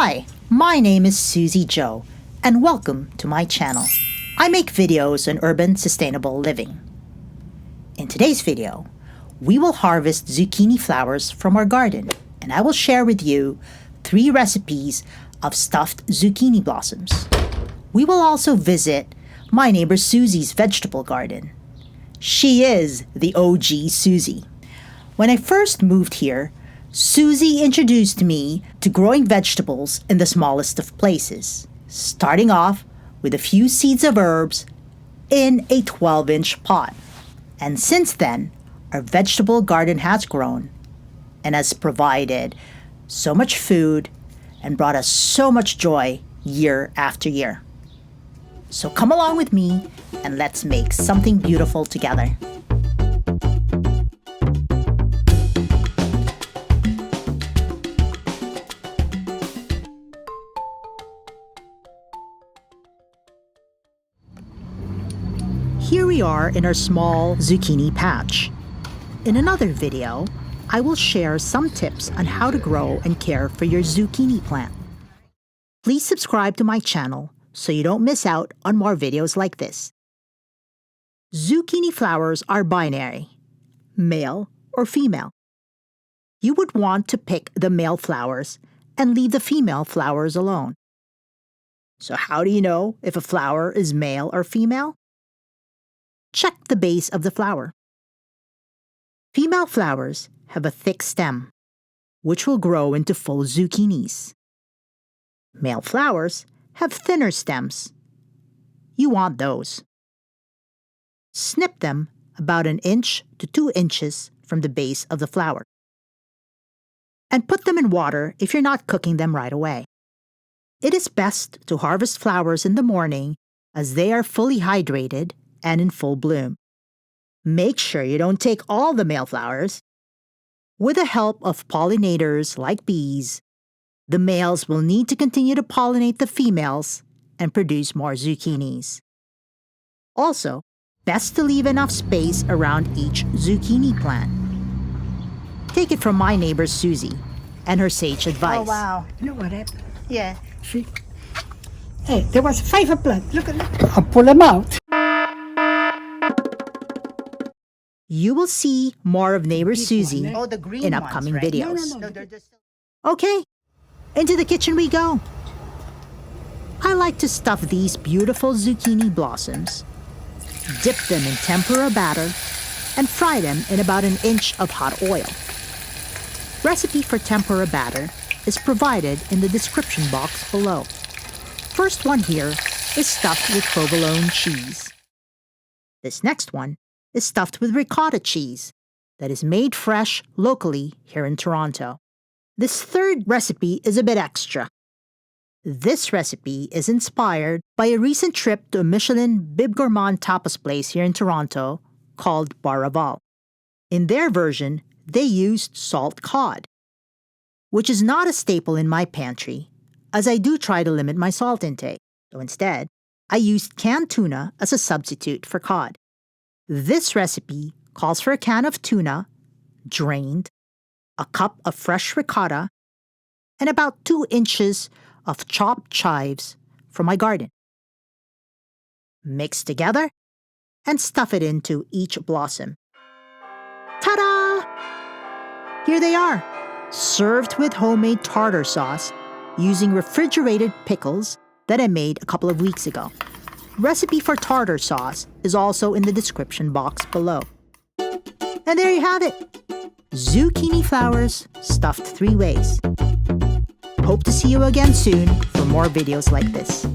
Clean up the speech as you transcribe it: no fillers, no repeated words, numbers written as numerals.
Hi, my name is Susie Jo, and welcome to my channel. I make videos on urban sustainable living. In today's video, we will harvest zucchini flowers from our garden, and I will share with you 3 recipes of stuffed zucchini blossoms. We will also visit my neighbor Susie's vegetable garden. She is the OG Susie. When I first moved here, Susie introduced me to growing vegetables in the smallest of places, starting off with a few seeds of herbs in a 12-inch pot. And since then, our vegetable garden has grown and has provided so much food and brought us so much joy year after year. So come along with me and let's make something beautiful together. Here we are in our small zucchini patch. In another video, I will share some tips on how to grow and care for your zucchini plant. Please subscribe to my channel so you don't miss out on more videos like this. Zucchini flowers are binary, male or female. You would want to pick the male flowers and leave the female flowers alone. So how do you know if a flower is male or female? Check the base of the flower. Female flowers have a thick stem, which will grow into full zucchinis. Male flowers have thinner stems. You want those. Snip them about 1 inch to 2 inches from the base of the flower. And put them in water if you're not cooking them right away. It is best to harvest flowers in the morning as they are fully hydrated and in full bloom. Make sure you don't take all the male flowers. With the help of pollinators like bees, the males will need to continue to pollinate the females and produce more zucchinis. Also, best to leave enough space around each zucchini plant. Take it from my neighbor Susie and her sage advice. Oh, wow. You know what happened? Yeah. See? Hey, there was 5 plants. Look at that. I'll pull them out. You will see more of neighbor Susie one, in upcoming ones, right? videos. No. Okay, into the kitchen we go. I like to stuff these beautiful zucchini blossoms, dip them in tempura batter, and fry them in about 1 inch of hot oil. Recipe for tempura batter is provided in the description box below. First one here is stuffed with provolone cheese. This next one is stuffed with ricotta cheese that is made fresh locally here in Toronto. This third recipe is a bit extra. This recipe is inspired by a recent trip to a Michelin Bib Gourmand tapas place here in Toronto called Raval. In their version, they used salt cod, which is not a staple in my pantry, as I do try to limit my salt intake. So instead, I used canned tuna as a substitute for cod. This recipe calls for a can of tuna, drained, a cup of fresh ricotta, and about 2 inches of chopped chives from my garden. Mix together and stuff it into each blossom. Ta-da! Here they are, served with homemade tartar sauce using refrigerated pickles that I made a couple of weeks ago. Recipe for tartar sauce is also in the description box below. And there you have it. Zucchini flowers stuffed 3 ways. Hope to see you again soon for more videos like this.